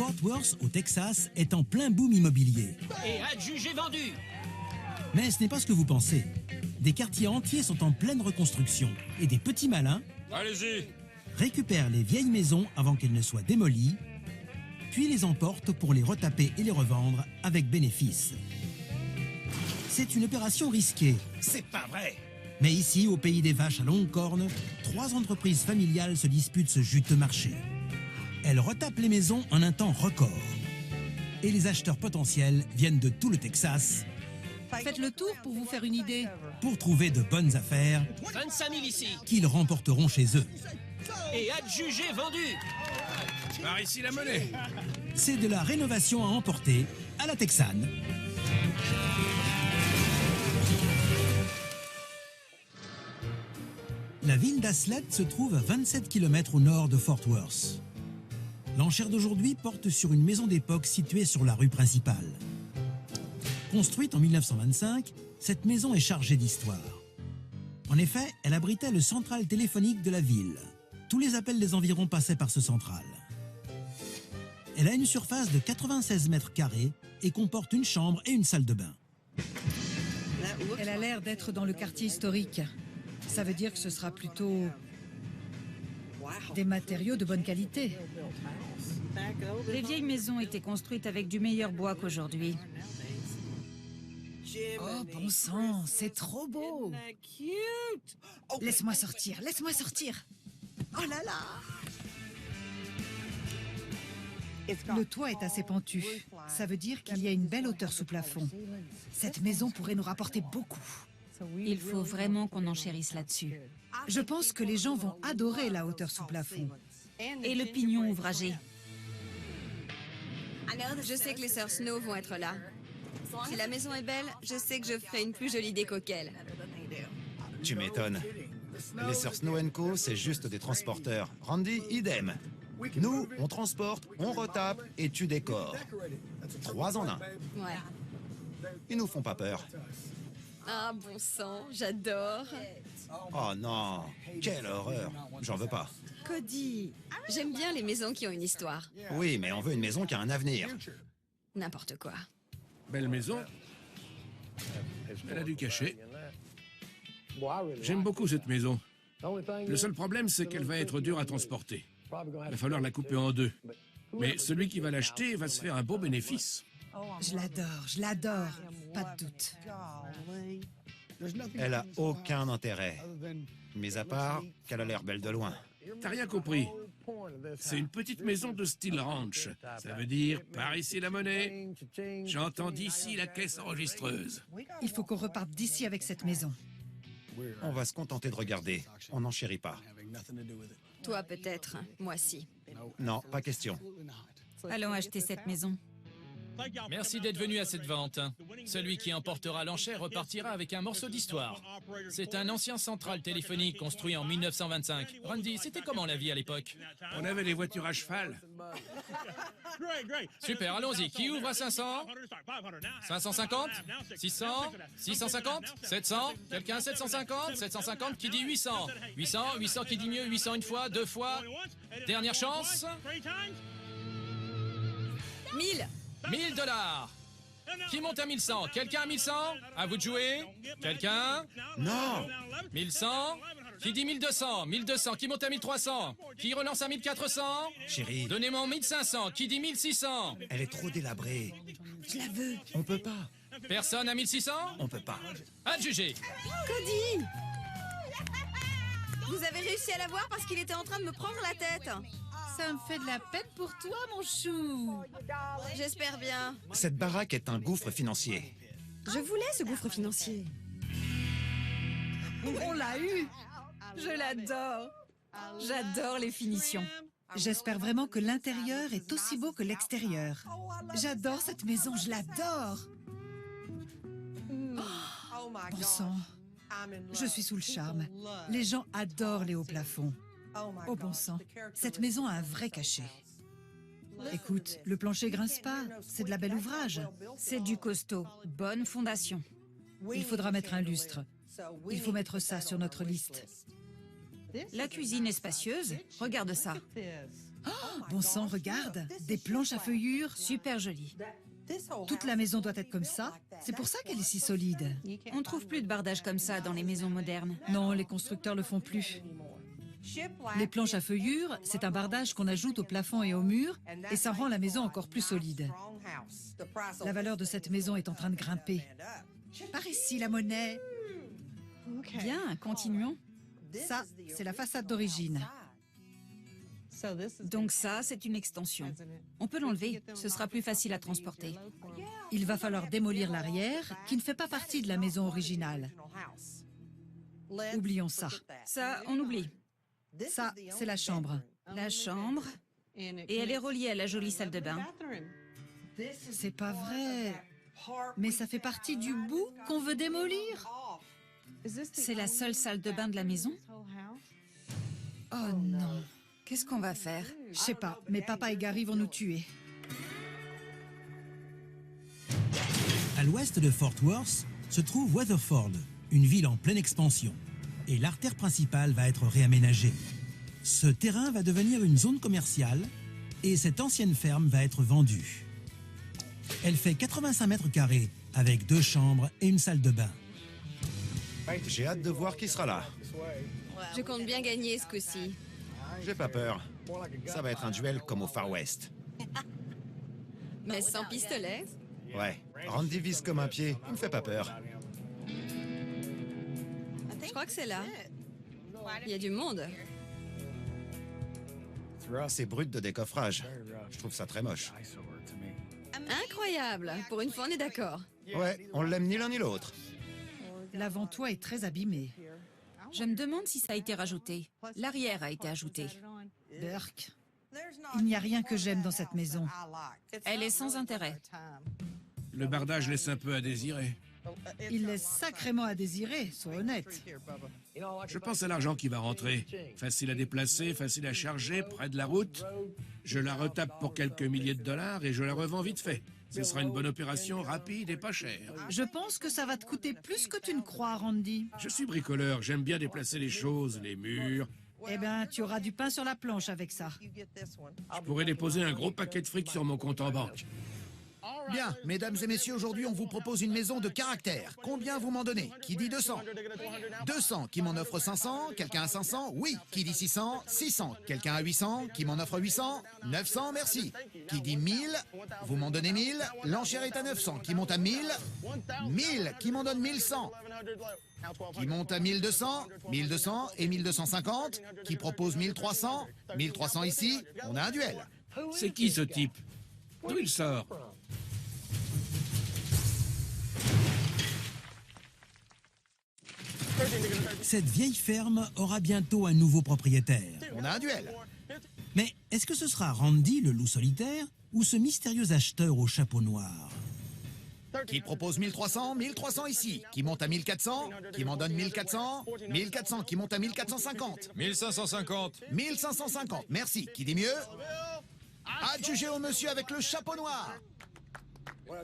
Fort Worth, au Texas, est en plein boom immobilier. Et adjugé vendu. Mais ce n'est pas ce que vous pensez. Des quartiers entiers sont en pleine reconstruction et des petits malins récupèrent les vieilles maisons avant qu'elles ne soient démolies, puis les emportent pour les retaper et les revendre avec bénéfice. C'est une opération risquée. C'est pas vrai! Mais ici, au pays des vaches à longues cornes, 3 entreprises familiales se disputent ce juteux marché. Elles retapent les maisons en un temps record. Et les acheteurs potentiels viennent de tout le Texas Faites le tour pour vous faire une idée. pour trouver de bonnes affaires 25 000 ici. qu'ils remporteront chez eux. Et adjugé vendu. Par ici la monnaie! C'est de la rénovation à emporter à la texane. La ville d'Aslet se trouve à 27 km au nord de Fort Worth. L'enchère d'aujourd'hui porte sur une maison d'époque située sur la rue principale. Construite en 1925, cette maison est chargée d'histoire. En effet, elle abritait le central téléphonique de la ville. Tous les appels des environs passaient par ce central. Elle a une surface de 96 mètres carrés et comporte une chambre et une salle de bain. Elle a l'air d'être dans le quartier historique. Ça veut dire que ce sera plutôt des matériaux de bonne qualité. Les vieilles maisons étaient construites avec du meilleur bois qu'aujourd'hui. Oh, bon sang, c'est trop beau. Laisse-moi sortir, laisse-moi sortir. Oh là là! Le toit est assez pentu. Ça veut dire qu'il y a une belle hauteur sous plafond. Cette maison pourrait nous rapporter beaucoup. Il faut vraiment qu'on enchérisse là-dessus. Je pense que les gens vont adorer la hauteur sous plafond. Et le pignon ouvragé. Je sais que les sœurs Snow vont être là. Si la maison est belle, je sais que je ferai une plus jolie déco qu'elle. Tu m'étonnes. Les sœurs Snow Co, c'est juste des transporteurs. Randy, idem. Nous, on transporte, on retape et tu décores. 3 en 1. Ouais. Ils nous font pas peur. Ah, bon sang, j'adore. Oh non, quelle horreur. J'en veux pas. Cody, j'aime bien les maisons qui ont une histoire. Oui, mais on veut une maison qui a un avenir. N'importe quoi. Belle maison. Elle a du cachet. J'aime beaucoup cette maison. Le seul problème, c'est qu'elle va être dure à transporter. Il va falloir la couper en 2. Mais celui qui va l'acheter va se faire un beau bénéfice. Je l'adore, pas de doute. Elle a aucun intérêt. Mis à part qu'elle a l'air belle de loin. T'as rien compris. C'est une petite maison de style ranch. Ça veut dire par ici la monnaie. J'entends d'ici la caisse enregistreuse. Il faut qu'on reparte d'ici avec cette maison. On va se contenter de regarder. On n'en chérit pas. Toi peut-être, moi si. Non, pas question. Allons acheter cette maison. Merci d'être venu à cette vente. Celui qui emportera l'enchère repartira avec un morceau d'histoire. C'est un ancien central téléphonique construit en 1925. Randy, c'était comment la vie à l'époque? On avait les voitures à cheval. Super, allons-y. Qui ouvre à 500? 550? 600? 650? 700? Quelqu'un à 750? 750? Qui dit 800? 800? 800 qui dit mieux? 800 une fois, 2 fois? Dernière chance? 1000. 1000 $. Qui monte à 1100? Quelqu'un à 1100? À vous de jouer? Quelqu'un? Non! 1100? Qui dit 1200? 1200. Qui monte à 1300? Qui relance à 1400? Chérie, Donnez-moi 1500. Qui dit 1600? elle est trop délabrée. Je la veux. On peut pas. Personne à 1600? On peut pas. Adjugé. Cody! Vous avez réussi à l'avoir parce qu'il était en train de me prendre la tête. Ça me fait de la peine pour toi, mon chou. J'espère bien. Cette baraque est un gouffre financier. Je voulais ce gouffre financier. On l'a eu. Je l'adore. J'adore les finitions. J'espère vraiment que l'intérieur est aussi beau que l'extérieur. J'adore cette maison, je l'adore. Bon sang, je suis sous le charme. Les gens adorent les hauts plafonds. Oh bon sang, cette maison a un vrai cachet. Écoute, le plancher grince pas, c'est de la belle ouvrage. C'est du costaud. Bonne fondation. Il faudra mettre un lustre. Il faut mettre ça sur notre liste. La cuisine est spacieuse. Regarde ça. Bon sang, regarde, des planches à feuillure. Super joli. Toute la maison doit être comme ça. C'est pour ça qu'elle est si solide. On trouve plus de bardage comme ça dans les maisons modernes. Non, les constructeurs le font plus. Les planches à feuillure, c'est un bardage qu'on ajoute au plafond et au mur, et ça rend la maison encore plus solide. La valeur de cette maison est en train de grimper. Par ici, la monnaie. Bien, continuons. Ça, c'est la façade d'origine. Donc ça, c'est une extension. On peut l'enlever, ce sera plus facile à transporter. Il va falloir démolir l'arrière, qui ne fait pas partie de la maison originale. Oublions ça. Ça, on oublie. Ça, c'est la chambre. La chambre, et elle est reliée à la jolie salle de bain. C'est pas vrai. Mais ça fait partie du bout qu'on veut démolir. C'est la seule salle de bain de la maison? Oh non. Qu'est-ce qu'on va faire? Je sais pas, mais papa et Gary vont nous tuer. À l'ouest de Fort Worth se trouve Weatherford, une ville en pleine expansion. Et l'artère principale va être réaménagée. Ce terrain va devenir une zone commerciale et cette ancienne ferme va être vendue. Elle fait 85 mètres carrés avec 2 chambres et une salle de bain. J'ai hâte de voir qui sera là. Je compte bien gagner ce coup-ci. J'ai pas peur. Ça va être un duel comme au Far West. Mais sans pistolet. Ouais, Randy vise comme un pied, il me fait pas peur. Je crois que c'est là. Il y a du monde. C'est brut de décoffrage. Je trouve ça très moche. Incroyable. Pour une fois, on est d'accord. Ouais, on l'aime ni l'un ni l'autre. L'avant-toit est très abîmé. Je me demande si ça a été rajouté. L'arrière a été ajouté. Burke, il n'y a rien que j'aime dans cette maison. Elle est sans intérêt. Le bardage laisse un peu à désirer. Il laisse sacrément à désirer, sois honnête. Je pense à l'argent qui va rentrer. Facile à déplacer, facile à charger, près de la route. Je la retape pour quelques milliers de dollars et je la revends vite fait. Ce sera une bonne opération, rapide et pas chère. Je pense que ça va te coûter plus que tu ne crois, Randy. Je suis bricoleur, j'aime bien déplacer les choses, les murs. Eh ben, tu auras du pain sur la planche avec ça. Je pourrais déposer un gros paquet de fric sur mon compte en banque. Bien, mesdames et messieurs, aujourd'hui, on vous propose une maison de caractère. Combien vous m'en donnez? Qui dit 200? 200. Qui m'en offre 500? Quelqu'un a 500? Oui. Qui dit 600? 600. Quelqu'un a 800? Qui m'en offre 800? 900, merci. Qui dit 1000? Vous m'en donnez 1000? L'enchère est à 900. Qui monte à 1000? 1000. Qui m'en donne 1100? Qui monte à 1200? 1200 et 1250? Qui propose 1300? 1300 ici? On a un duel. C'est qui ce type? D'où il sort? Cette vieille ferme aura bientôt un nouveau propriétaire. On a un duel. Mais est-ce que ce sera Randy, le loup solitaire, ou ce mystérieux acheteur au chapeau noir? Qui propose 1300? 1300 ici. Qui monte à 1400? Qui m'en donne 1400? 1400. Qui monte à 1450? 1550. 1550. Merci. Qui dit mieux? Adjugé au monsieur avec le chapeau noir.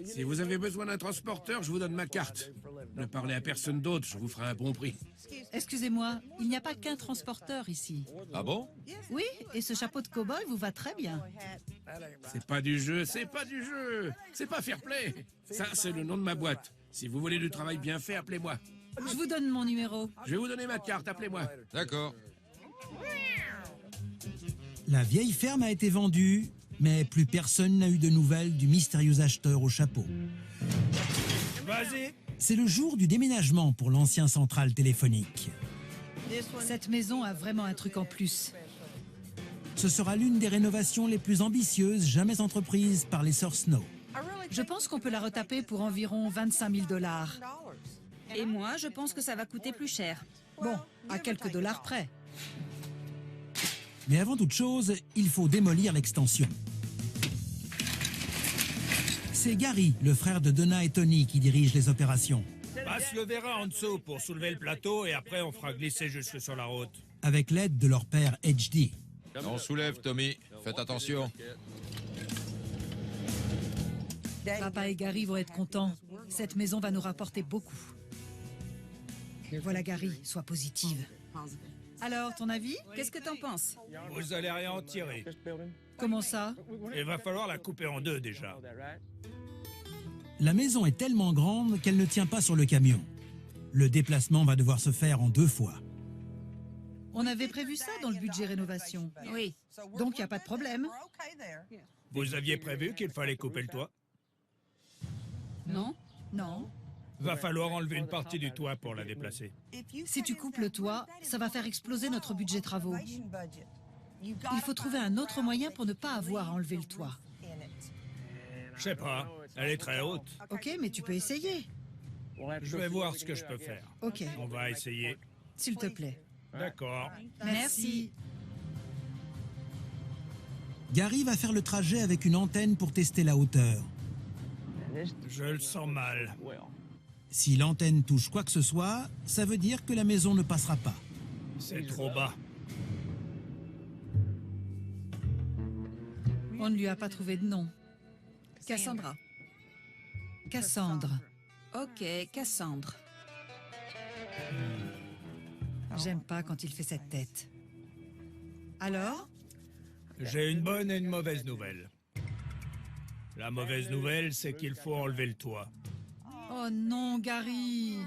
Si vous avez besoin d'un transporteur, je vous donne ma carte. Ne parlez à personne d'autre, je vous ferai un bon prix. Excusez-moi, il n'y a pas qu'un transporteur ici. Ah bon? Oui, et ce chapeau de cow-boy vous va très bien. C'est pas du jeu, c'est pas du jeu. C'est pas fair play. Ça, c'est le nom de ma boîte. Si vous voulez du travail bien fait, appelez-moi. Je vous donne mon numéro. Je vais vous donner ma carte, appelez-moi. D'accord. La vieille ferme a été vendue, mais plus personne n'a eu de nouvelles du mystérieux acheteur au chapeau. Vas-y. C'est le jour du déménagement pour l'ancien central téléphonique. Cette maison a vraiment un truc en plus. Ce sera l'une des rénovations les plus ambitieuses jamais entreprises par les sœurs Snow. Je pense qu'on peut la retaper pour environ 25 000 $. Et moi, je pense que ça va coûter plus cher. Bon, à quelques dollars près. Mais avant toute chose, il faut démolir l'extension. C'est Gary, le frère de Donna et Tony, qui dirige les opérations. Passe le vérin en dessous pour soulever le plateau et après on fera glisser jusque sur la route. Avec l'aide de leur père HD. On soulève, Tommy. Faites attention. Papa et Gary vont être contents. Cette maison va nous rapporter beaucoup. Voilà Gary, sois positive. Alors, ton avis? Qu'est-ce que t'en penses? Vous allez rien en tirer. Comment ça? Il va falloir la couper en deux déjà. La maison est tellement grande qu'elle ne tient pas sur le camion. Le déplacement va devoir se faire en 2 fois. On avait prévu ça dans le budget rénovation. Oui. Donc, il n'y a pas de problème. Vous aviez prévu qu'il fallait couper le toit? Non? Non. Va falloir enlever une partie du toit pour la déplacer. Si tu coupes le toit, ça va faire exploser notre budget travaux. Il faut trouver un autre moyen pour ne pas avoir à enlever le toit. Je sais pas, elle est très haute. Ok, mais tu peux essayer. Je vais voir ce que je peux faire. Ok, On va essayer. s'il te plaît. D'accord. Merci. Gary va faire le trajet avec une antenne pour tester la hauteur. Je le sens mal. Si l'antenne touche quoi que ce soit, ça veut dire que la maison ne passera pas. C'est trop bas. On ne lui a pas trouvé de nom. Cassandra. Cassandre. Ok, Cassandre. J'aime pas quand il fait cette tête. Alors? J'ai une bonne et une mauvaise nouvelle. La mauvaise nouvelle, c'est qu'il faut enlever le toit. Oh non, Gary.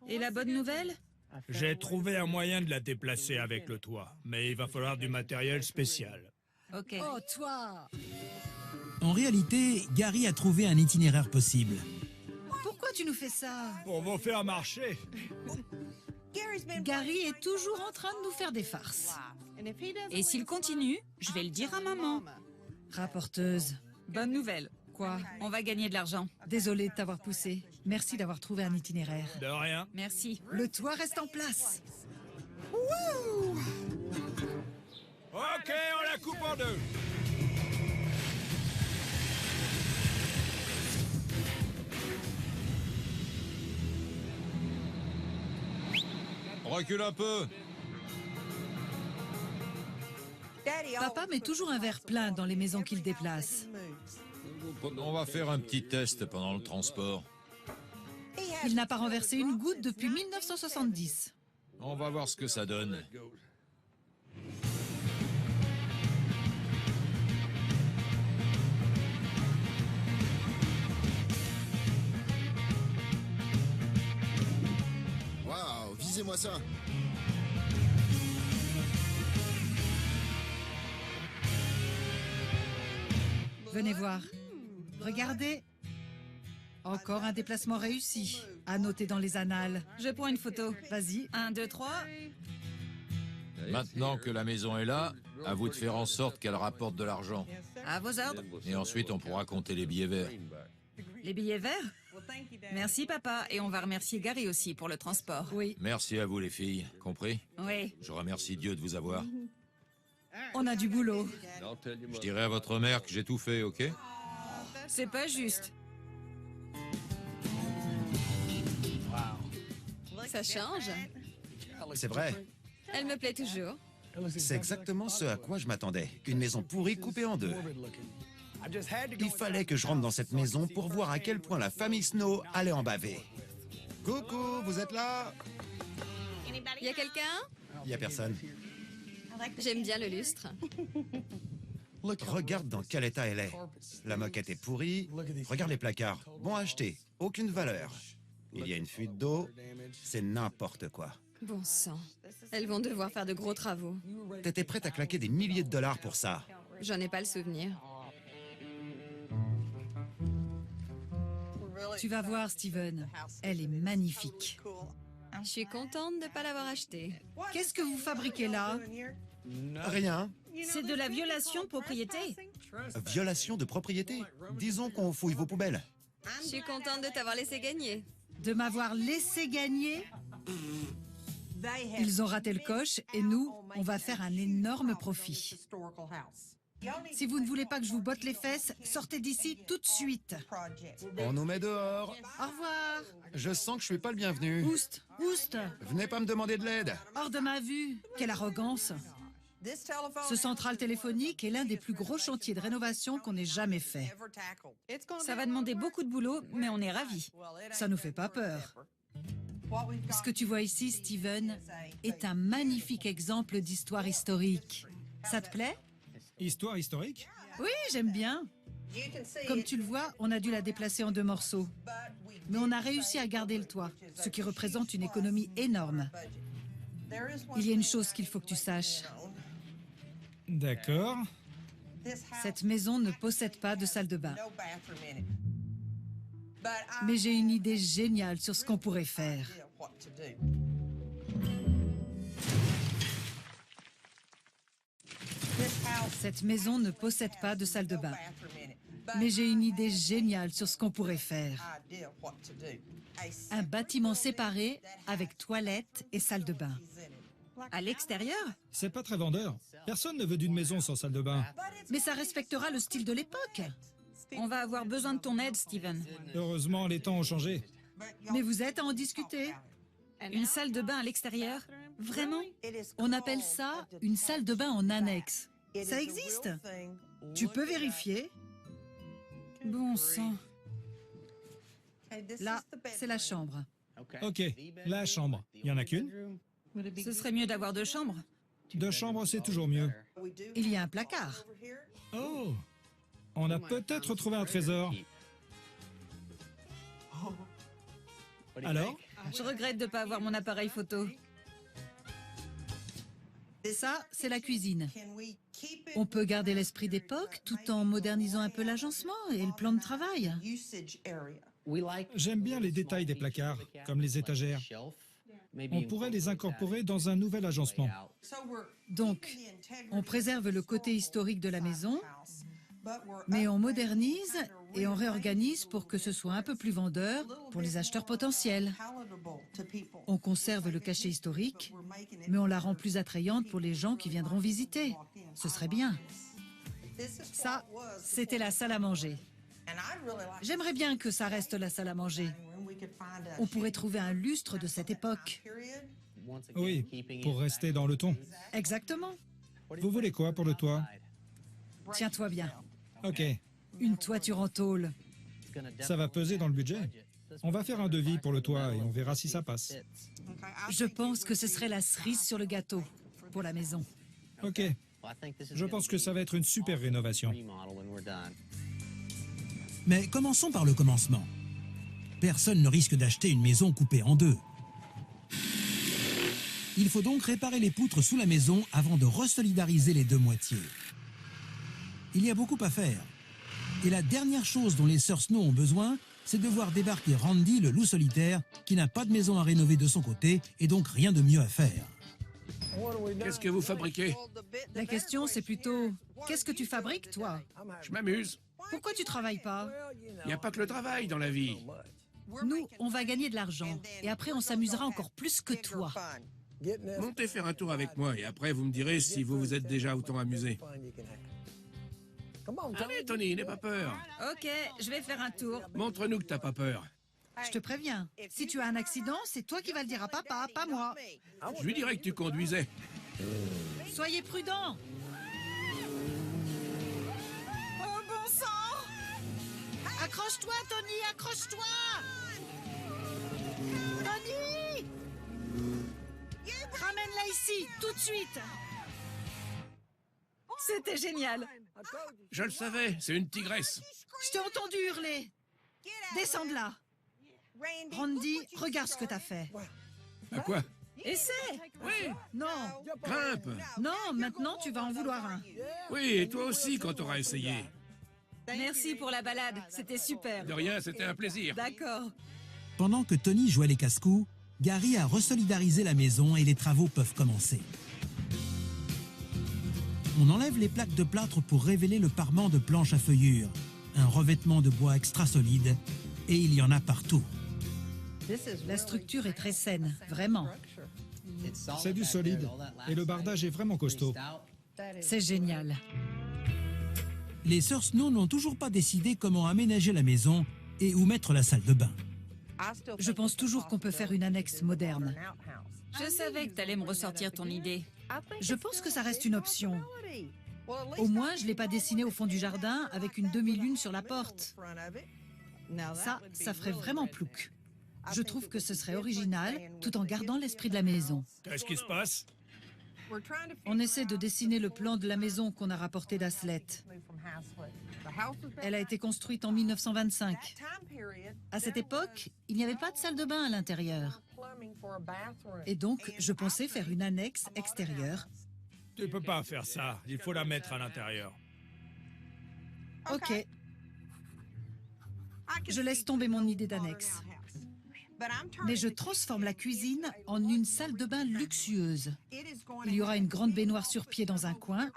Et la bonne nouvelle? J'ai trouvé un moyen de la déplacer avec le toit, mais il va falloir du matériel spécial. Ok. Oh, toi! En réalité, Gary a trouvé un itinéraire possible. Pourquoi tu nous fais ça? Pour vous faire marcher. Gary est toujours en train de nous faire des farces. Et s'il continue, je vais le dire à maman. Rapporteuse. Bonne nouvelle. Quoi? On va gagner de l'argent. Désolée de t'avoir poussé. Merci d'avoir trouvé un itinéraire. De rien. Merci. Le toit reste en place. Ok, on la coupe en deux. Recule un peu. Papa met toujours un verre plein dans les maisons qu'il déplace. On va faire un petit test pendant le transport. Il n'a pas renversé une goutte depuis 1970. On va voir ce que ça donne. Waouh, visez-moi ça. Venez voir. Regardez. Encore un déplacement réussi. À noter dans les annales. Je prends une photo. Vas-y. 1, 2, 3. Maintenant que la maison est là, à vous de faire en sorte qu'elle rapporte de l'argent. À vos ordres. Et ensuite, on pourra compter les billets verts. Les billets verts? Merci papa. Et on va remercier Gary aussi pour le transport. Oui. Merci à vous, les filles. Compris? Oui. Je remercie Dieu de vous avoir. On a du boulot. Je dirai à votre mère que j'ai tout fait, ok? C'est pas juste. Ça change. C'est vrai. Elle me plaît toujours. C'est exactement ce à quoi je m'attendais. Une maison pourrie coupée en deux. Il fallait que je rentre dans cette maison pour voir à quel point la famille Snow allait en baver. Coucou, vous êtes là? Y a quelqu'un? Il y a personne. J'aime bien le lustre. Regarde dans quel état elle est. La moquette est pourrie. Regarde les placards. Bon à acheter. Aucune valeur. Il y a une fuite d'eau. C'est n'importe quoi. Bon sang. Elles vont devoir faire de gros travaux. T'étais prête à claquer des milliers de dollars pour ça. J'en ai pas le souvenir. Tu vas voir, Steven. Elle est magnifique. Je suis contente de ne pas l'avoir acheté. Qu'est-ce que vous fabriquez là? Rien. C'est de la violation de propriété. Violation de propriété. Disons qu'on fouille vos poubelles. Je suis contente de t'avoir laissé gagner. De m'avoir laissé gagner? Ils ont raté le coche et nous, on va faire un énorme profit. Si vous ne voulez pas que je vous botte les fesses, sortez d'ici tout de suite. On nous met dehors. Au revoir. Je sens que je suis pas le bienvenu. Oust, oust. Venez pas me demander de l'aide. Hors de ma vue. Quelle arrogance. Ce central téléphonique est l'un des plus gros chantiers de rénovation qu'on ait jamais fait. Ça va demander beaucoup de boulot, mais on est ravis. Ça nous fait pas peur. Ce que tu vois ici, Steven, est un magnifique exemple d'histoire historique. Ça te plaît? Histoire historique? Oui, j'aime bien. Comme tu le vois, on a dû la déplacer en 2 morceaux. Mais on a réussi à garder le toit, ce qui représente une économie énorme. Il y a une chose qu'il faut que tu saches. D'accord. Cette maison ne possède pas de salle de bain. Mais j'ai une idée géniale sur ce qu'on pourrait faire. Cette maison ne possède pas de salle de bain. Mais j'ai une idée géniale sur ce qu'on pourrait faire. Un bâtiment séparé avec toilette et salle de bain. À l'extérieur? C'est pas très vendeur. Personne ne veut d'une maison sans salle de bain. Mais ça respectera le style de l'époque. On va avoir besoin de ton aide, Steven. Heureusement, les temps ont changé. Mais vous êtes à en discuter. Une salle de bain à l'extérieur? Vraiment? On appelle ça une salle de bain en annexe. Ça existe. Tu peux vérifier. Bon sang. Là, c'est la chambre. Ok, la chambre. Il y en a qu'une? Ce serait mieux d'avoir 2 chambres. 2 chambres, c'est toujours mieux. Il y a un placard. Oh! On a peut-être trouvé un trésor. Alors? Je regrette de ne pas avoir mon appareil photo. Ça, c'est la cuisine. On peut garder l'esprit d'époque tout en modernisant un peu l'agencement et le plan de travail. J'aime bien les détails des placards, comme les étagères. On pourrait les incorporer dans un nouvel agencement. Donc, on préserve le côté historique de la maison, mais on modernise et on réorganise pour que ce soit un peu plus vendeur pour les acheteurs potentiels. On conserve le cachet historique, mais on la rend plus attrayante pour les gens qui viendront visiter. Ce serait bien. Ça, c'était la salle à manger. J'aimerais bien que ça reste la salle à manger. On pourrait trouver un lustre de cette époque. Oui, pour rester dans le ton. Exactement. Vous voulez quoi pour le toit? Tiens-toi bien. Ok, Une toiture en tôle. ça va peser dans le budget. On va faire un devis pour le toit et on verra si ça passe. Je pense que ce serait la cerise sur le gâteau pour la maison. Ok, je pense que ça va être une super rénovation. Mais commençons par le commencement. Personne ne risque d'acheter une maison coupée en 2. Il faut donc réparer les poutres sous la maison avant de resolidariser les 2 moitiés. Il y a beaucoup à faire. Et la dernière chose dont les sœurs Snow ont besoin, c'est de voir débarquer Randy, le loup solitaire, qui n'a pas de maison à rénover de son côté et donc rien de mieux à faire. Qu'est-ce que vous fabriquez? La question, c'est plutôt, qu'est-ce que tu fabriques, toi? Je m'amuse. Pourquoi tu travailles pas? Il n'y a pas que le travail dans la vie. Nous, on va gagner de l'argent. Et après, on s'amusera encore plus que toi. Montez faire un tour avec moi et après vous me direz si vous vous êtes déjà autant amusé. Allez Tony, n'aie pas peur. Ok, je vais faire un tour. Montre-nous que t'as pas peur. Je te préviens, si tu as un accident, c'est toi qui vas le dire à papa, pas moi. Je lui dirais que tu conduisais. Soyez prudents. Oh bon sang! Accroche-toi, Tony, accroche-toi. Tony! Ramène-la ici, tout de suite. C'était génial. Je le savais, c'est une tigresse. Je t'ai entendu hurler. Descends de là. Randy, regarde ce que t'as fait. À quoi? Essaie! Oui, Non, grimpe. non, maintenant tu vas en vouloir un. Oui, et toi aussi quand t'auras essayé. Merci pour la balade, c'était super. De rien, c'était un plaisir. D'accord. Pendant que Tony jouait les casse-coups, Gary a resolidarisé la maison et les travaux peuvent commencer. On enlève les plaques de plâtre pour révéler le parement de planches à feuillure, un revêtement de bois extra solide, et il y en a partout. La structure est très saine, vraiment. C'est du solide. Et le bardage est vraiment costaud. C'est génial. Les sœurs Snow n'ont toujours pas décidé comment aménager la maison et où mettre la salle de bain. Je pense toujours qu'on peut faire une annexe moderne. Je savais que t'allais me ressortir ton idée. Je pense que ça reste une option. Au moins, je ne l'ai pas dessiné au fond du jardin avec une demi-lune sur la porte. Ça ferait vraiment plouc. Je trouve que ce serait original, tout en gardant l'esprit de la maison. Qu'est-ce qui se passe? On essaie de dessiner le plan de la maison qu'on a rapporté d'Haslet. Elle a été construite en 1925. À cette époque, il n'y avait pas de salle de bain à l'intérieur. Et donc, je pensais faire une annexe extérieure. Tu peux pas faire ça. Il faut la mettre à l'intérieur. Ok. Je laisse tomber mon idée d'annexe. Mais je transforme la cuisine en une salle de bain luxueuse. Il y aura une grande baignoire sur pied dans un coin.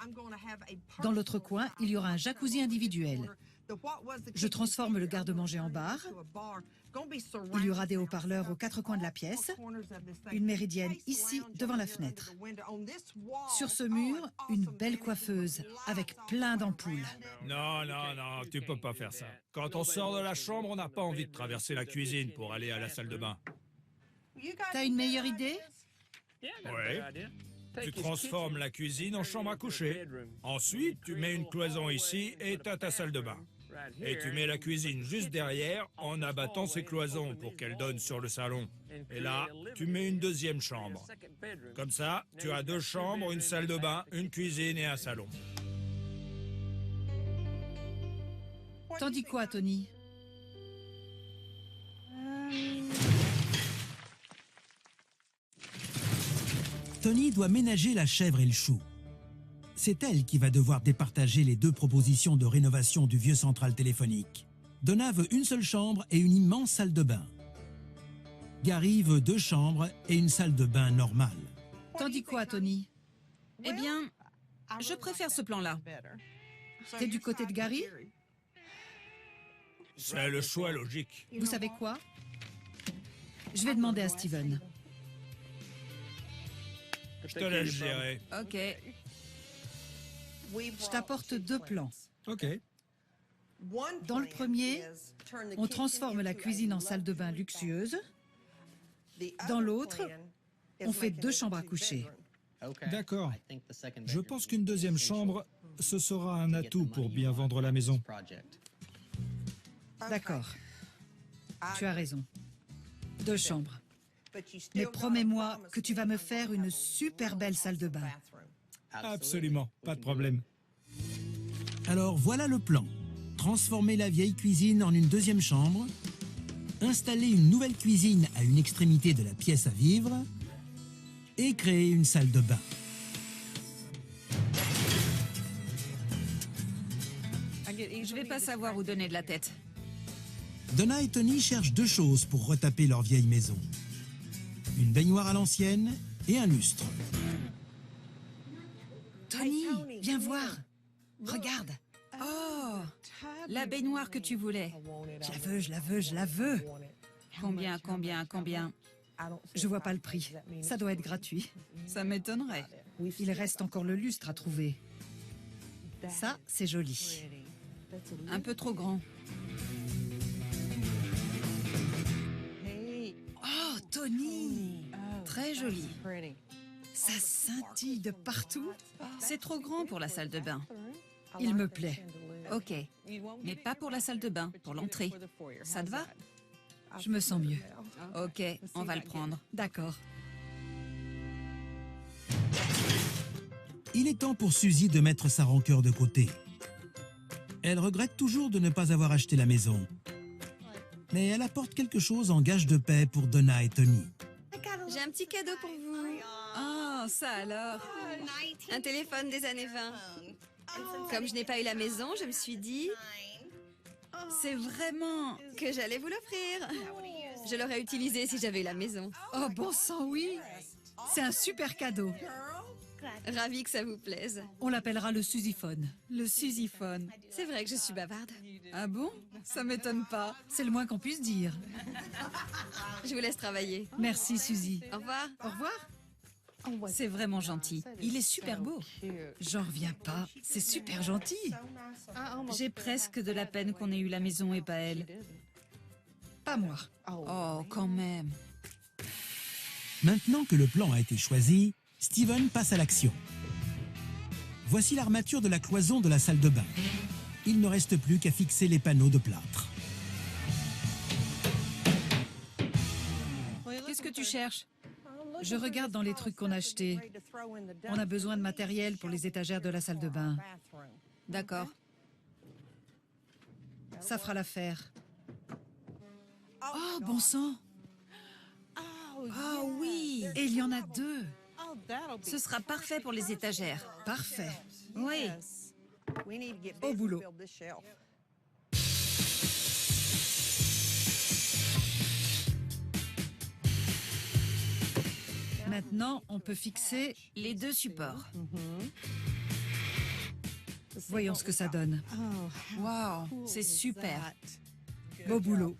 Dans l'autre coin, il y aura un jacuzzi individuel. Je transforme le garde-manger en bar. Il y aura des haut-parleurs aux quatre coins de la pièce. Une méridienne ici, devant la fenêtre. Sur ce mur, une belle coiffeuse avec plein d'ampoules. Non, tu peux pas faire ça. Quand on sort de la chambre, on n'a pas envie de traverser la cuisine pour aller à la salle de bain. T'as une meilleure idée? Oui. Tu transformes la cuisine en chambre à coucher. Ensuite, tu mets une cloison ici et t'as ta salle de bain. Et tu mets la cuisine juste derrière en abattant ces cloisons pour qu'elles donnent sur le salon. Et là, tu mets une deuxième chambre. Comme ça, tu as 2 chambres, une salle de bain, une cuisine et un salon. T'en dis quoi, Tony? Tony doit ménager la chèvre et le chou. C'est elle qui va devoir départager les 2 propositions de rénovation du vieux central téléphonique. Donna veut une seule chambre et une immense salle de bain. Gary veut 2 chambres et une salle de bain normale. T'en dis quoi, Tony? Eh bien, je préfère ce plan-là. T'es du côté de Gary? C'est le choix logique. Vous savez quoi? Je vais demander à Steven. Je te laisse gérer. Ok. Je t'apporte 2 plans. Ok. Dans le premier, on transforme la cuisine en salle de bain luxueuse. Dans l'autre, on fait 2 chambres à coucher. D'accord. Je pense qu'une deuxième chambre, ce sera un atout pour bien vendre la maison. D'accord. Tu as raison. 2 chambres. Mais promets-moi que tu vas me faire une super belle salle de bain. Absolument, pas de problème. Alors voilà le plan. Transformer la vieille cuisine en une deuxième chambre, installer une nouvelle cuisine à une extrémité de la pièce à vivre et créer une salle de bain. Je vais pas savoir où donner de la tête. Donna et Tony cherchent 2 choses pour retaper leur vieille maison. Une baignoire à l'ancienne et un lustre. Tony, viens voir. Regarde. Oh, la baignoire que tu voulais. Je la veux. Combien? Je vois pas le prix. Ça doit être gratuit. Ça m'étonnerait. Il reste encore le lustre à trouver. Ça, c'est joli. Un peu trop grand. Oh, Tony! Très joli. Ça scintille de partout. C'est trop grand pour la salle de bain. Il me plaît. Ok, mais pas pour la salle de bain, pour l'entrée. Ça te va? Je me sens mieux. Ok, on va le prendre. D'accord. Il est temps pour Suzy de mettre sa rancœur de côté. Elle regrette toujours de ne pas avoir acheté la maison. Mais elle apporte quelque chose en gage de paix pour Donna et Tony. J'ai un petit cadeau pour vous. Oh, ça alors. Un téléphone des années 20. Comme je n'ai pas eu la maison, je me suis dit C'est vraiment... que j'allais vous l'offrir. Je l'aurais utilisé si j'avais eu la maison. Oh, bon sang, oui. C'est un super cadeau. Ravie que ça vous plaise. On l'appellera le Suzyphone. Le Suzyphone. C'est vrai que je suis bavarde. Ah bon? Ça m'étonne pas. C'est le moins qu'on puisse dire. Je vous laisse travailler. Merci, Suzy. Au revoir. Au revoir. C'est vraiment gentil. Il est super beau. J'en reviens pas. C'est super gentil. J'ai presque de la peine qu'on ait eu la maison et pas elle. Pas moi. Oh, quand même. Maintenant que le plan a été choisi, Steven passe à l'action. Voici l'armature de la cloison de la salle de bain. Il ne reste plus qu'à fixer les panneaux de plâtre. que tu cherches? Je regarde dans les trucs qu'on a achetés. On a besoin de matériel pour les étagères de la salle de bain. D'accord. Ça fera l'affaire. Oh, bon sang! Ah oui! Et il y en a 2. Ce sera parfait pour les étagères. Parfait. Oui. Au boulot. Maintenant, on peut fixer... Les 2 supports. Voyons ce que ça donne. Waouh, c'est super. Beau boulot.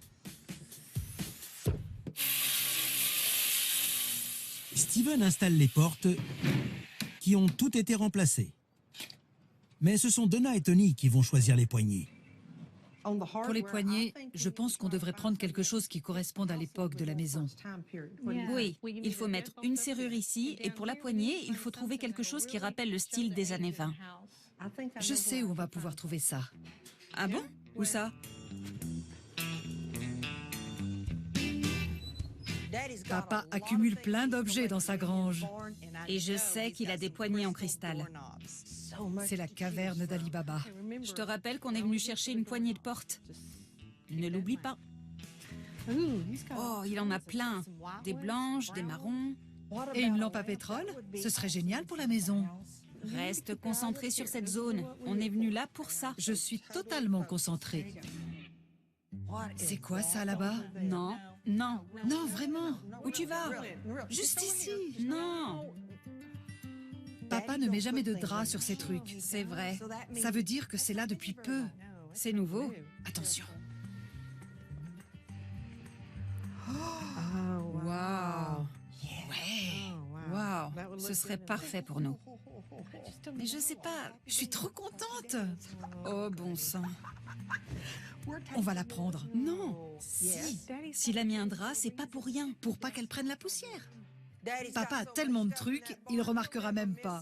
Steven installe les portes qui ont toutes été remplacées. Mais ce sont Donna et Tony qui vont choisir les poignées. Pour les poignées, je pense qu'on devrait prendre quelque chose qui corresponde à l'époque de la maison. Oui, il faut mettre une serrure ici et pour la poignée, il faut trouver quelque chose qui rappelle le style des années 20. Je sais où on va pouvoir trouver ça. Ah bon? Où ça? Papa accumule plein d'objets dans sa grange. Et je sais qu'il a des poignées en cristal. C'est la caverne d'Ali Baba. Je te rappelle qu'on est venu chercher une poignée de porte. Ne l'oublie pas. Oh, il en a plein. Des blanches, des marrons. Et une lampe à pétrole? Ce serait génial pour la maison. Reste concentré sur cette zone. On est venu là pour ça. Je suis totalement concentrée. C'est quoi ça là-bas? Non, non. Non, vraiment. Où tu vas? Juste ici. Non. Papa ne met jamais de drap sur ces trucs. C'est vrai. Ça veut dire que c'est là depuis peu. C'est nouveau. Attention. Waouh. Waouh. Ce serait parfait pour nous. Mais je sais pas. Je suis trop contente. Oh bon sang. On va la prendre. Non. S'il a mis un drap, c'est pas pour rien. Pour pas qu'elle prenne la poussière. Papa a tellement de trucs, il remarquera même pas.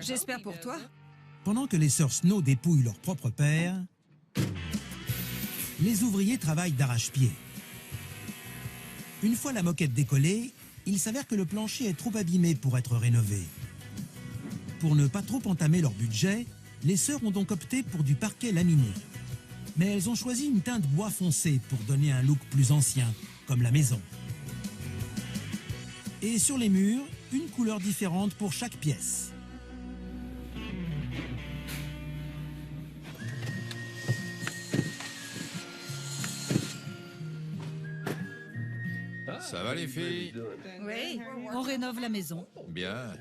J'espère pour toi. Pendant que les sœurs Snow dépouillent leur propre père, les ouvriers travaillent d'arrache-pied. Une fois la moquette décollée, il s'avère que le plancher est trop abîmé pour être rénové. Pour ne pas trop entamer leur budget, les sœurs ont donc opté pour du parquet laminé. Mais elles ont choisi une teinte bois foncé pour donner un look plus ancien, comme la maison. Et sur les murs, une couleur différente pour chaque pièce. Ça va les filles? Oui. On rénove la maison. Bien.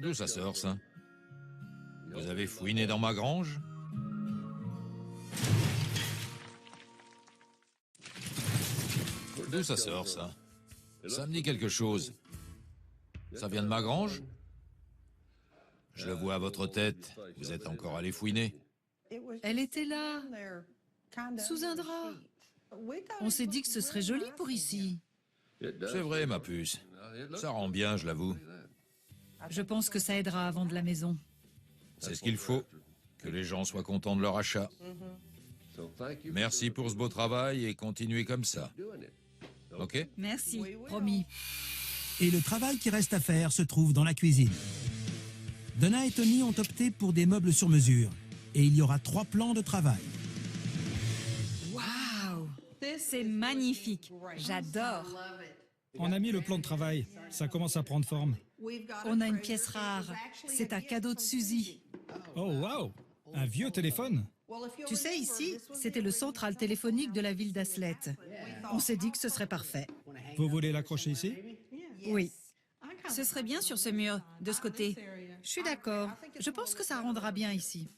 D'où ça sort, ça? Vous avez fouiné dans ma grange? D'où ça sort, ça? Ça me dit quelque chose. Ça vient de ma grange? Je le vois à votre tête. Vous êtes encore allé fouiner. Elle était là, sous un drap. On s'est dit que ce serait joli pour ici. C'est vrai, ma puce. Ça rend bien, je l'avoue. Je pense que ça aidera à vendre la maison. C'est ce qu'il faut. Que les gens soient contents de leur achat. Merci pour ce beau travail et continuez comme ça. Ok? Merci. Promis. Et le travail qui reste à faire se trouve dans la cuisine. Donna et Tony ont opté pour des meubles sur mesure. Et il y aura 3 plans de travail. Waouh! C'est magnifique. J'adore. On a mis le plan de travail. Ça commence à prendre forme. On a une pièce rare. C'est un cadeau de Suzy. Oh, waouh! Un vieux téléphone? Tu sais, ici, c'était le central téléphonique de la ville d'Aslet. On s'est dit que ce serait parfait. Vous voulez l'accrocher ici? Oui. Ce serait bien sur ce mur, de ce côté. Je suis d'accord. Je pense que ça rendra bien ici.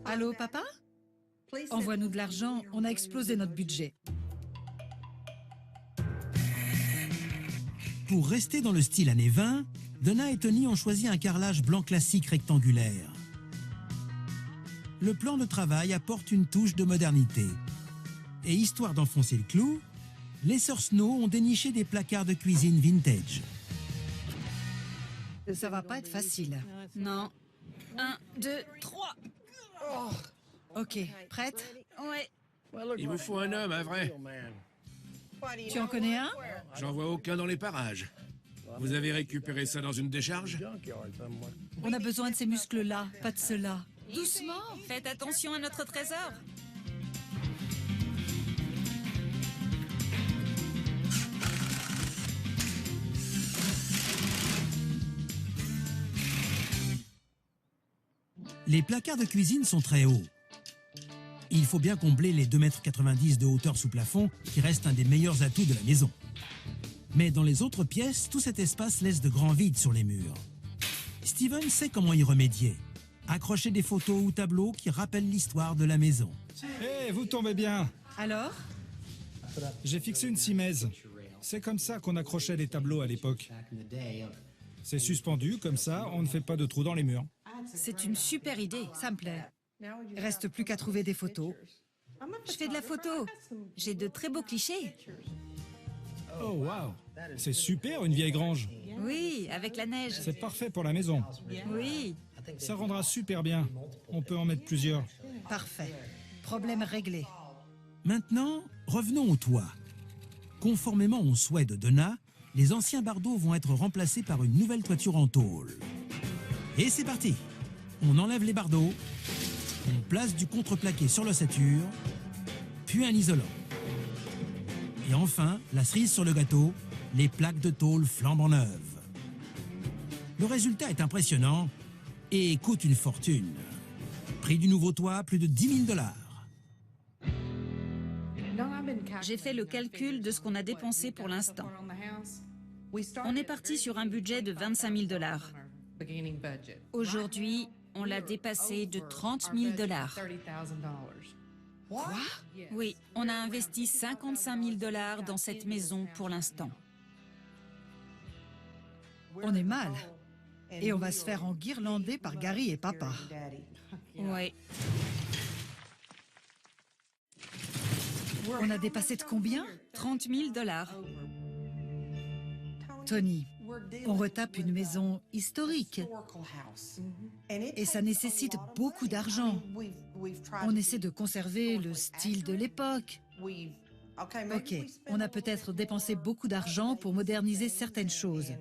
Allô, papa? Envoie-nous de l'argent, on a explosé notre budget. Pour rester dans le style années 20, Donna et Tony ont choisi un carrelage blanc classique rectangulaire. Le plan de travail apporte une touche de modernité. Et histoire d'enfoncer le clou, les sœurs Snow ont déniché des placards de cuisine vintage. Ça va pas être facile. Non. 1, 2, 3. Ok, prête? Ouais. Il vous faut un homme, un vrai. Tu en connais un? J'en vois aucun dans les parages. Vous avez récupéré ça dans une décharge? On a besoin de ces muscles-là, pas de ceux-là. Doucement! Faites attention à notre trésor. Les placards de cuisine sont très hauts. Il faut bien combler les 2,90 m de hauteur sous plafond, qui reste un des meilleurs atouts de la maison. Mais dans les autres pièces, tout cet espace laisse de grands vides sur les murs. Steven sait comment y remédier. Accrocher des photos ou tableaux qui rappellent l'histoire de la maison. Hé, vous tombez bien. Alors? J'ai fixé une simèse. C'est comme ça qu'on accrochait les tableaux à l'époque. C'est suspendu, comme ça, on ne fait pas de trous dans les murs. C'est une super idée. Ça me plaît. Reste plus qu'à trouver des photos. Je fais de la photo. J'ai de très beaux clichés. Oh, waouh! C'est super, une vieille grange. Oui, avec la neige. C'est parfait pour la maison. Oui. Ça rendra super bien. On peut en mettre plusieurs. Parfait. Problème réglé. Maintenant, revenons au toit. Conformément au souhait de Donna, les anciens bardeaux vont être remplacés par une nouvelle toiture en tôle. Et c'est parti! On enlève les bardeaux, on place du contreplaqué sur l'ossature, puis un isolant. Et enfin, la cerise sur le gâteau, les plaques de tôle flambant neuves. Le résultat est impressionnant et coûte une fortune. Prix du nouveau toit, plus de 10 000 $. J'ai fait le calcul de ce qu'on a dépensé pour l'instant. On est parti sur un budget de 25 000 $. Aujourd'hui, on l'a dépassé de 30 000 $. Quoi? Oui, on a investi 55 000 $ dans cette maison pour l'instant. On est mal. Et on va se faire enguirlander par Gary et papa. Oui. On a dépassé de combien? 30 000 $. Tony, on retape une maison historique. Et ça nécessite beaucoup d'argent. On essaie de conserver le style de l'époque. Ok, on a peut-être dépensé beaucoup d'argent pour moderniser certaines choses.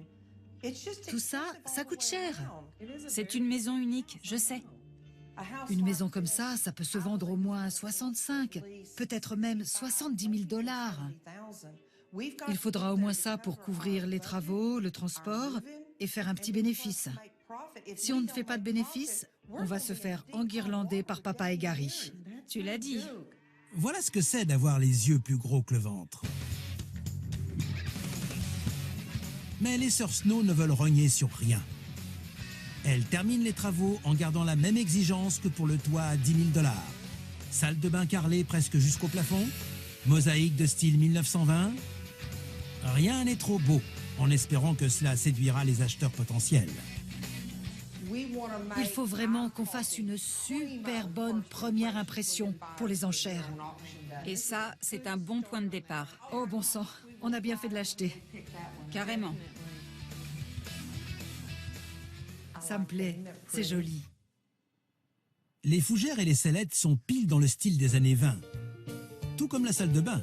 Tout ça, ça coûte cher. C'est une maison unique, je sais. Une maison comme ça peut se vendre au moins 65, peut-être même 70 000 $. Il faudra au moins ça pour couvrir les travaux, le transport et faire un petit bénéfice. Si on ne fait pas de bénéfice, on va se faire enguirlander par papa et Gary. Tu l'as dit. Voilà ce que c'est d'avoir les yeux plus gros que le ventre. Mais les sœurs Snow ne veulent rogner sur rien. Elles terminent les travaux en gardant la même exigence que pour le toit à 10 000 $. Salle de bain carrelée presque jusqu'au plafond, mosaïque de style 1920. Rien n'est trop beau, en espérant que cela séduira les acheteurs potentiels. Il faut vraiment qu'on fasse une super bonne première impression pour les enchères. Et ça, c'est un bon point de départ. Oh bon sang, on a bien fait de l'acheter. Carrément. Ça me plaît, c'est joli. Les fougères et les sellettes sont pile dans le style des années 20. Tout comme la salle de bain,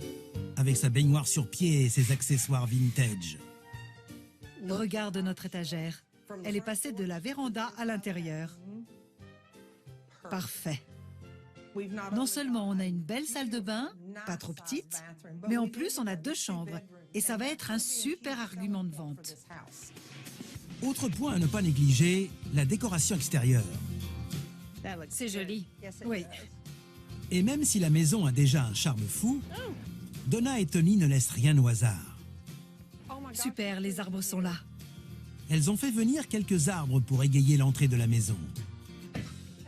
avec sa baignoire sur pied et ses accessoires vintage. Regarde notre étagère. Elle est passée de la véranda à l'intérieur. Parfait. Non seulement on a une belle salle de bain, pas trop petite, mais en plus on a 2 chambres. Et ça va être un super argument de vente. Autre point à ne pas négliger, la décoration extérieure. C'est joli. Oui. Et même si la maison a déjà un charme fou, Donna et Tony ne laissent rien au hasard. Super, les arbres sont là. Elles ont fait venir quelques arbres pour égayer l'entrée de la maison.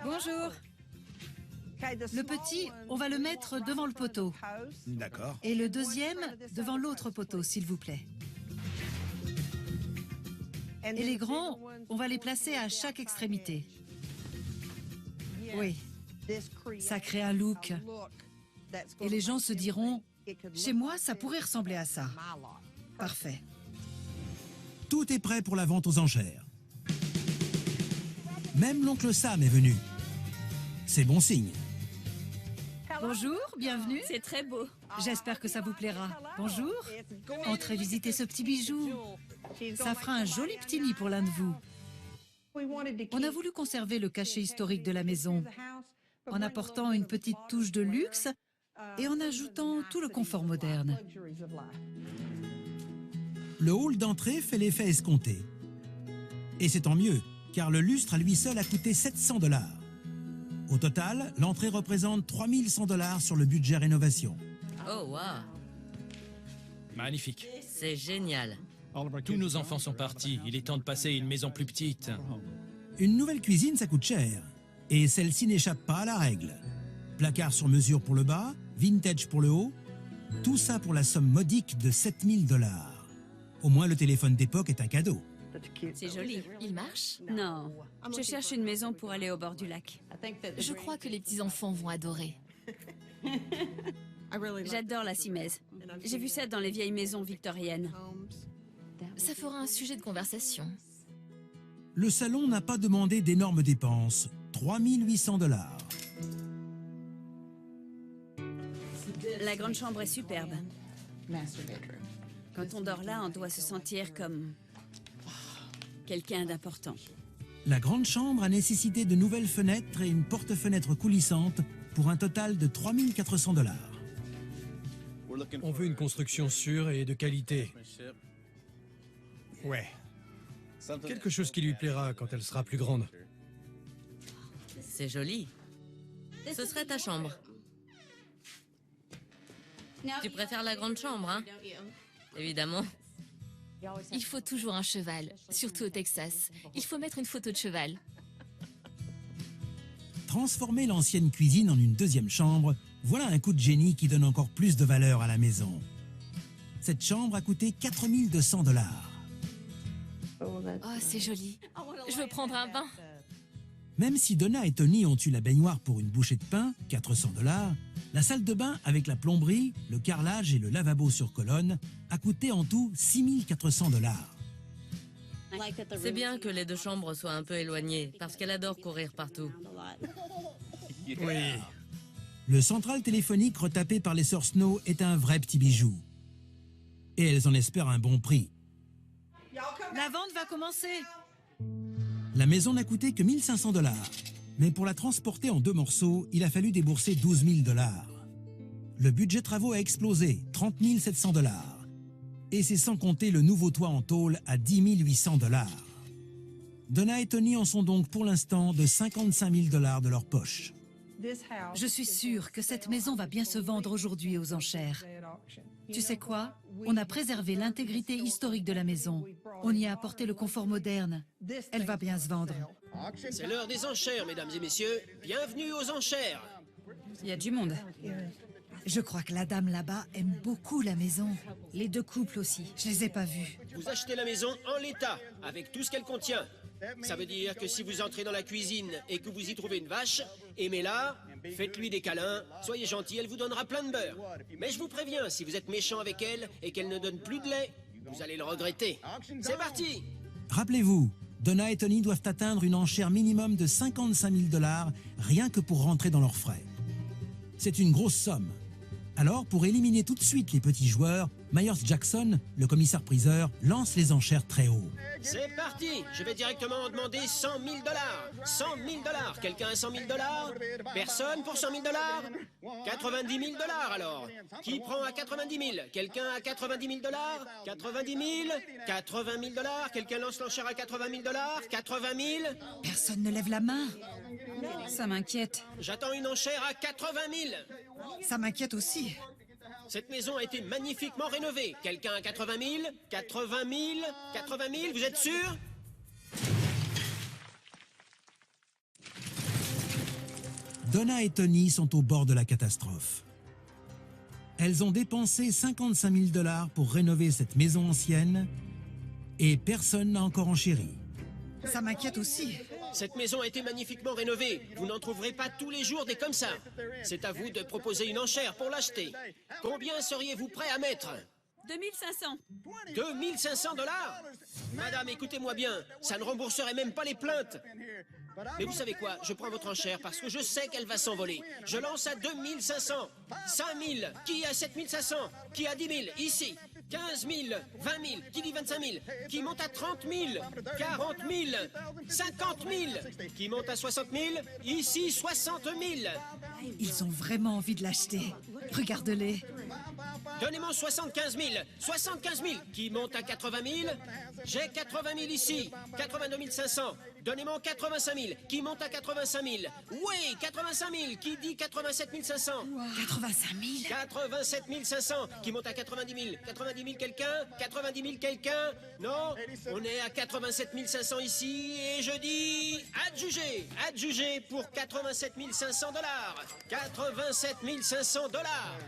Bonjour. Le petit, on va le mettre devant le poteau. D'accord. Et le deuxième, devant l'autre poteau, s'il vous plaît. Et les grands, on va les placer à chaque extrémité. Oui, ça crée un look. Et les gens se diront, chez moi, ça pourrait ressembler à ça. Parfait. Tout est prêt pour la vente aux enchères. Même l'oncle Sam est venu. C'est bon signe. Bonjour, bienvenue. C'est très beau. J'espère que ça vous plaira. Bonjour. Entrez visiter ce petit bijou. Ça fera un joli petit nid pour l'un de vous. On a voulu conserver le cachet historique de la maison, en apportant une petite touche de luxe et en ajoutant tout le confort moderne. Le hall d'entrée fait l'effet escompté. Et c'est tant mieux, car le lustre à lui seul a coûté 700 $. Au total, l'entrée représente 3100 $ sur le budget rénovation. Oh, wow. Magnifique. C'est génial. Tous nos enfants sont partis. Il est temps de passer à une maison plus petite. Une nouvelle cuisine, ça coûte cher. Et celle-ci n'échappe pas à la règle. Placard sur mesure pour le bas, vintage pour le haut. Tout ça pour la somme modique de 7000 $. Au moins, le téléphone d'époque est un cadeau. C'est joli. Il marche? Non, je cherche une maison pour aller au bord du lac. Je crois que les petits-enfants vont adorer. J'adore la simèse. J'ai vu ça dans les vieilles maisons victoriennes. Ça fera un sujet de conversation. Le salon n'a pas demandé d'énormes dépenses. 3800 $. La grande chambre est superbe. Quand on dort là, on doit se sentir comme quelqu'un d'important. La grande chambre a nécessité de nouvelles fenêtres et une porte-fenêtre coulissante pour un total de 3400 $. On veut une construction sûre et de qualité. Ouais. Quelque chose qui lui plaira quand elle sera plus grande. C'est joli. Ce serait ta chambre. Tu préfères la grande chambre, hein? Évidemment. Il faut toujours un cheval, surtout au Texas. Il faut mettre une photo de cheval. Transformer l'ancienne cuisine en une deuxième chambre, voilà un coup de génie qui donne encore plus de valeur à la maison. Cette chambre a coûté 4200 $. Oh, c'est joli. Je veux prendre un bain. Même si Donna et Tony ont eu la baignoire pour une bouchée de pain, 400 $, la salle de bain avec la plomberie, le carrelage et le lavabo sur colonne a coûté en tout 6400 $. C'est bien que les deux chambres soient un peu éloignées, parce qu'elle adore courir partout. Oui. Le central téléphonique retapé par les sœurs Snow est un vrai petit bijou. Et elles en espèrent un bon prix. La vente va commencer. La maison n'a coûté que 1500 $. Mais pour la transporter en 2 morceaux, il a fallu débourser 12 000 $. Le budget travaux a explosé, 30 700 $. Et c'est sans compter le nouveau toit en tôle à 10 800 $. Donna et Tony en sont donc pour l'instant de 55 000 $ de leur poche. Je suis sûre que cette maison va bien se vendre aujourd'hui aux enchères. Tu sais quoi? On a préservé l'intégrité historique de la maison. On y a apporté le confort moderne. Elle va bien se vendre. C'est l'heure des enchères, mesdames et messieurs. Bienvenue aux enchères. Il y a du monde. Je crois que la dame là-bas aime beaucoup la maison. Les deux couples aussi. Je les ai pas vus. Vous achetez la maison en l'état, avec tout ce qu'elle contient. Ça veut dire que si vous entrez dans la cuisine et que vous y trouvez une vache, aimez-la, faites-lui des câlins, soyez gentil, elle vous donnera plein de beurre. Mais je vous préviens, si vous êtes méchant avec elle et qu'elle ne donne plus de lait, vous allez le regretter. C'est parti! Rappelez-vous, Donna et Tony doivent atteindre une enchère minimum de 55 000 $ rien que pour rentrer dans leurs frais. C'est une grosse somme. Alors, pour éliminer tout de suite les petits joueurs, Myers-Jackson, le commissaire-priseur, lance les enchères très haut. C'est parti! Je vais directement en demander 100 000 $. 100 000 $. Quelqu'un a 100 000 $? Personne pour 100 000 $? 90 000 $ alors. Qui prend à 90 000? Quelqu'un à 90 000 $? 90 000? 80 000 $? Quelqu'un lance l'enchère à 80 000 $? 80 000? Personne ne lève la main. Ça m'inquiète. J'attends une enchère à 80 000. Ça m'inquiète aussi. Cette maison a été magnifiquement rénovée. Quelqu'un à 80 000? 80 000? 80 000? Vous êtes sûr? Donna et Tony sont au bord de la catastrophe. Elles ont dépensé 55 000 $ pour rénover cette maison ancienne et personne n'a encore enchéri. Ça m'inquiète aussi. Cette maison a été magnifiquement rénovée. Vous n'en trouverez pas tous les jours des comme ça. C'est à vous de proposer une enchère pour l'acheter. Combien seriez-vous prêt à mettre? 2500. 2500 dollars? Madame, écoutez-moi bien, ça ne rembourserait même pas les plaintes. Mais vous savez quoi? Je prends votre enchère parce que je sais qu'elle va s'envoler. Je lance à 2500. 5000. Qui a 7500? Qui a 10 000? Ici. 15 000. 20 000. Qui dit 25 000? Qui monte à 30 000? 40 000. 50 000. Qui monte à 60 000? Ici, 60 000. Ils ont vraiment envie de l'acheter. Regarde-les. Donnez-moi 75 000. 75 000. Qui monte à 80 000? J'ai 80 000 ici. 82 500. Donnez-moi 85 000. Qui monte à 85 000? Oui, 85 000. Qui dit 87 500? 85 000. 87 500. Qui monte à 90 000? 90 000 quelqu'un? 90 000 quelqu'un? Non? On est à 87 500 ici et je dis adjugé. Adjugé pour 87 500 dollars. 87 500 dollars.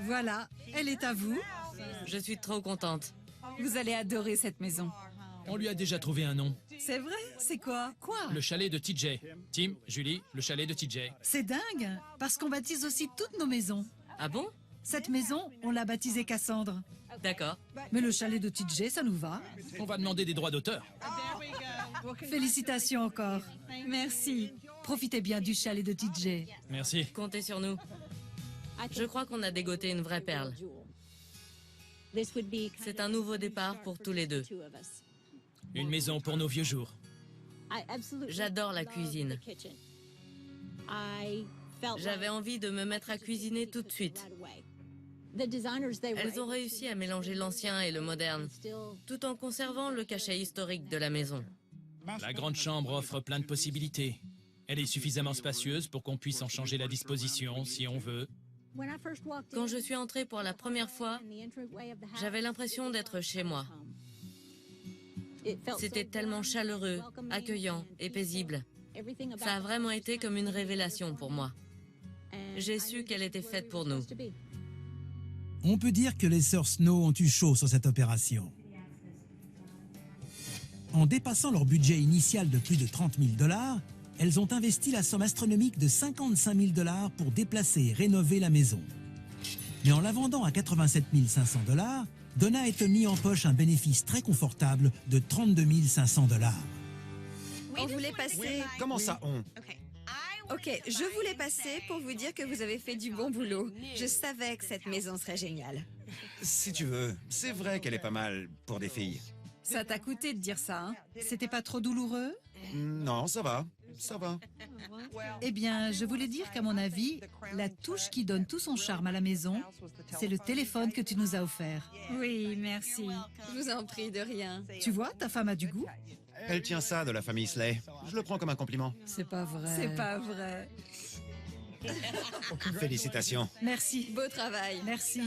Voilà, elle est à vous. Je suis trop contente. Vous allez adorer cette maison. On lui a déjà trouvé un nom. C'est vrai? C'est quoi? Quoi? Le chalet de TJ. Tim, Julie, le chalet de TJ. C'est dingue, parce qu'on baptise aussi toutes nos maisons. Ah bon? Cette maison, on l'a baptisée Cassandre. D'accord. Mais le chalet de TJ, ça nous va. On va demander des droits d'auteur. Félicitations encore. Merci. Profitez bien du chalet de TJ. Merci. Comptez sur nous. Je crois qu'on a dégoté une vraie perle. C'est un nouveau départ pour tous les deux. Une maison pour nos vieux jours. J'adore la cuisine. J'avais envie de me mettre à cuisiner tout de suite. Elles ont réussi à mélanger l'ancien et le moderne, tout en conservant le cachet historique de la maison. La grande chambre offre plein de possibilités. Elle est suffisamment spacieuse pour qu'on puisse en changer la disposition si on veut. Quand je suis entrée pour la première fois, j'avais l'impression d'être chez moi. C'était tellement chaleureux, accueillant et paisible. Ça a vraiment été comme une révélation pour moi. J'ai su qu'elle était faite pour nous. On peut dire que les sœurs Snow ont eu chaud sur cette opération. En dépassant leur budget initial de plus de 30 000 $, elles ont investi la somme astronomique de 55 000 $ pour déplacer et rénover la maison. Mais en la vendant à 87 500 $, Donna a mis en poche un bénéfice très confortable de 32 500 $. On voulait passer... Comment ça, on? Ok, je voulais passer pour vous dire que vous avez fait du bon boulot. Je savais que cette maison serait géniale. Si tu veux, c'est vrai qu'elle est pas mal pour des filles. Ça t'a coûté de dire ça, hein? C'était pas trop douloureux? Non, ça va. Ça va. Eh bien, je voulais dire qu'à mon avis, la touche qui donne tout son charme à la maison, c'est le téléphone que tu nous as offert. Oui, merci. Je vous en prie, de rien. Tu vois, ta femme a du goût. Elle tient ça de la famille Slay. Je le prends comme un compliment. C'est pas vrai. C'est pas vrai. Félicitations. Merci. Beau travail. Merci.